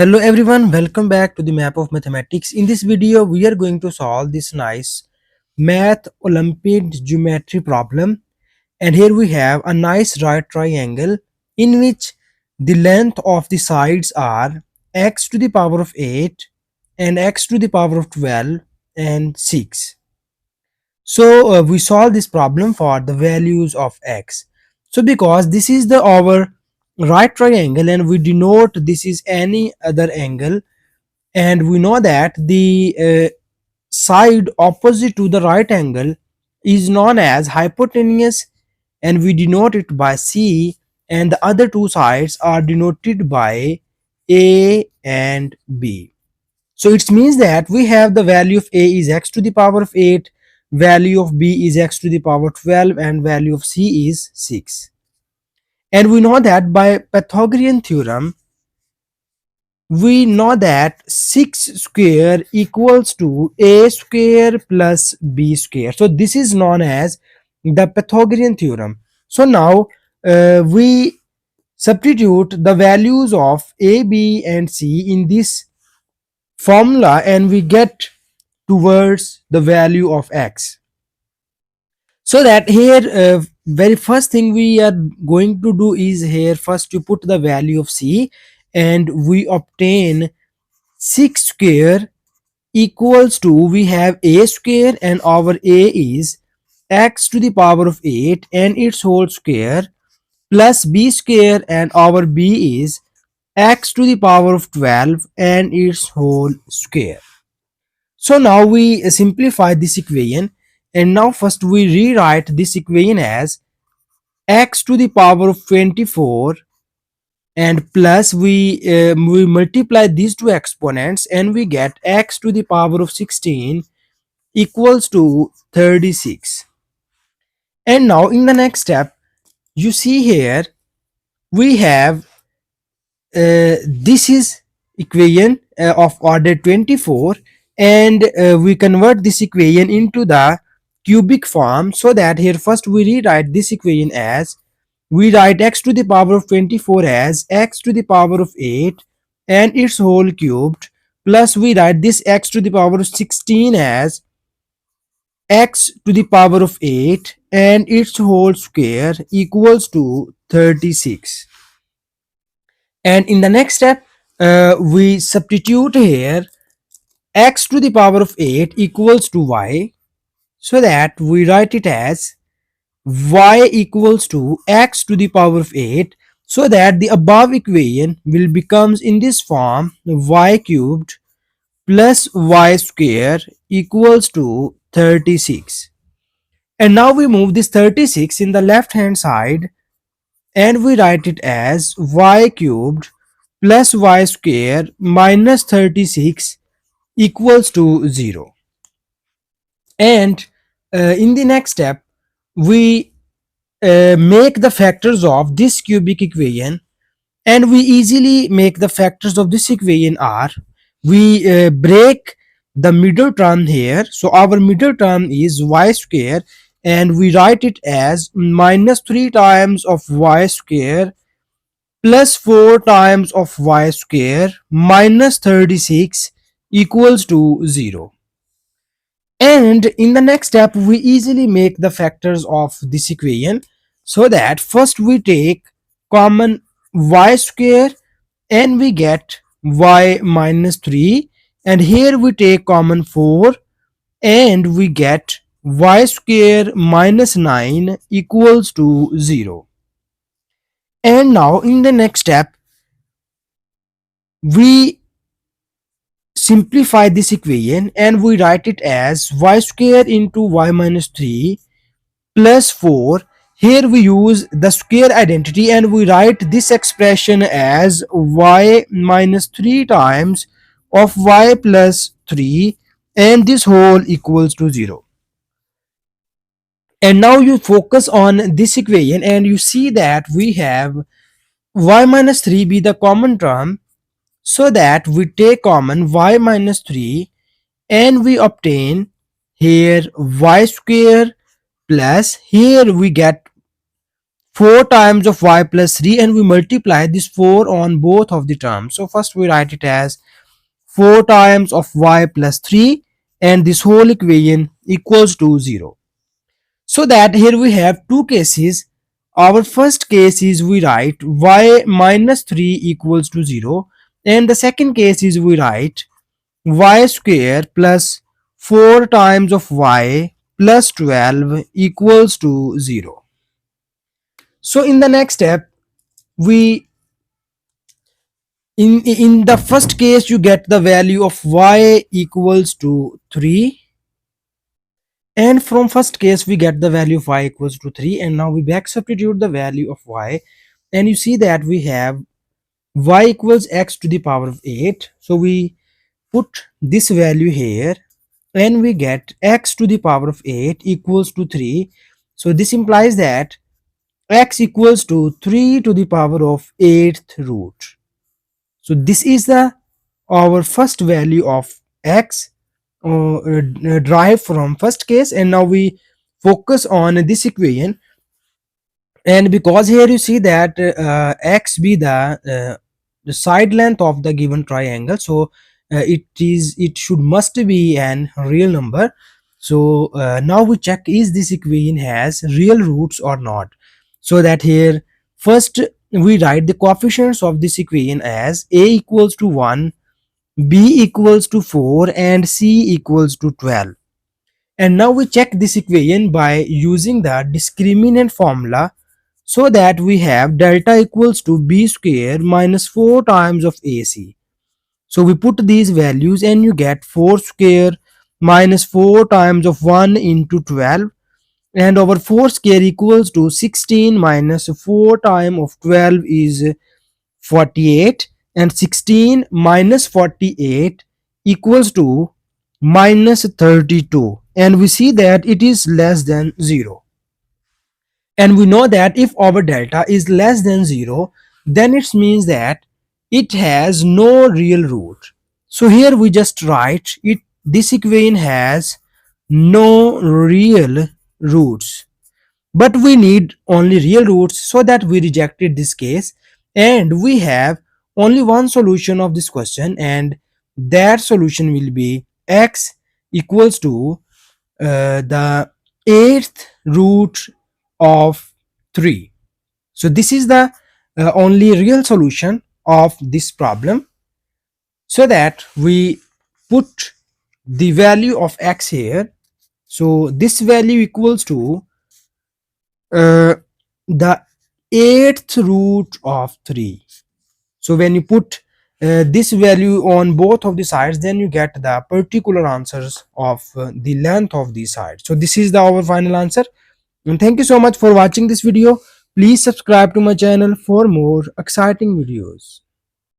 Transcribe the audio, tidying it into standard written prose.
Hello everyone, welcome back to the map of mathematics. In this video, we are going to solve this nice math Olympiad geometry problem. And here we have a nice right triangle in which the length of the sides are x to the power of 8 and x to the power of 12 and 6. So we solve this problem for the values of x. So because this is the our right triangle and we denote this is any other angle, and we know that the side opposite to the right angle is known as hypotenuse, and we denote it by C, and the other two sides are denoted by A and B. So it means that we have the value of A is x to the power of 8, value of B is x to the power 12, and value of C is 6. And we know that by Pythagorean theorem, we know that 6 square equals to a square plus b square. So this is known as the Pythagorean theorem. So now we substitute the values of a, b and c in this formula and we get towards the value of x. So that here very first thing we are going to do is here first to put the value of c, and we obtain 6 square equals to, we have a square and our a is x to the power of 8 and its whole square, plus b square and our b is x to the power of 12 and its whole square. So now we simplify this equation, and now first we rewrite this equation as x to the power of 24, and plus we multiply these two exponents and we get x to the power of 16 equals to 36. And now in the next step, you see here we have this is equation of order 24, and we convert this equation into the cubic form, so that here first we rewrite this equation as, we write x to the power of 24 as x to the power of 8 and its whole cubed, plus we write this x to the power of 16 as x to the power of 8 and its whole square equals to 36. And in the next step, we substitute here x to the power of 8 equals to y, so that we write it as y equals to x to the power of 8, so that the above equation will becomes in this form, y cubed plus y square equals to 36. And now we move this 36 in the left hand side and we write it as y cubed plus y square minus 36 equals to 0. And in the next step, we make the factors of this cubic equation, and we easily make the factors of this equation are, we break the middle term here, so our middle term is y square, and we write it as minus 3 times of y square plus 4 times of y square minus 36 equals to 0. And in the next step, we easily make the factors of this equation, so that first we take common y square and we get y minus 3, and here we take common 4 and we get y square minus 9 equals to 0. And now in the next step, we simplify this equation and we write it as y square into y minus 3 plus 4. Here we use the square identity and we write this expression as y minus 3 times of y plus 3 and this whole equals to 0. And now you focus on this equation and you see that we have y minus 3 be the common term, so that we take common y minus 3 and we obtain here y square plus, here we get 4 times of y plus 3, and we multiply this 4 on both of the terms. So first we write it as 4 times of y plus 3, and this whole equation equals to 0. So that here we have two cases. Our first case is we write y minus 3 equals to 0, and the second case is we write y square plus 4 times of y plus 12 equals to 0. So in the next step, we in the first case you get the value of y equals to 3, and from first case we get the value of y equals to 3, and now we back substitute the value of y, and you see that we have y equals x to the power of 8. So we put this value here, and we get x to the power of 8 equals to 3. So this implies that x equals to 3 to the power of 8th root. So this is the our first value of x derived from first case, and now we focus on this equation. And because here you see that x be the side length of the given triangle, so it should must be an real number. So now we check is this equation has real roots or not. So that here first we write the coefficients of this equation as a equals to 1, b equals to 4, and c equals to 12. And now we check this equation by using the discriminant formula, so that we have delta equals to b square minus 4 times of ac. So we put these values, and you get 4 square minus 4 times of 1 into 12, and over 4 square equals to 16 minus 4 times of 12 is 48, and 16 minus 48 equals to minus 32, and we see that it is less than 0. And we know that if our delta is less than 0, then it means that it has no real root. So here we just write it, this equation has no real roots, but we need only real roots, so that we rejected this case, and we have only one solution of this question, and that solution will be x equals to the 8th root of 3. So this is the only real solution of this problem. So that we put the value of x here. So this value equals to the 8th root of 3. So when you put this value on both of the sides, then you get the particular answers of the length of the side. So this is our final answer. And thank you so much for watching this video. Please subscribe to my channel for more exciting videos.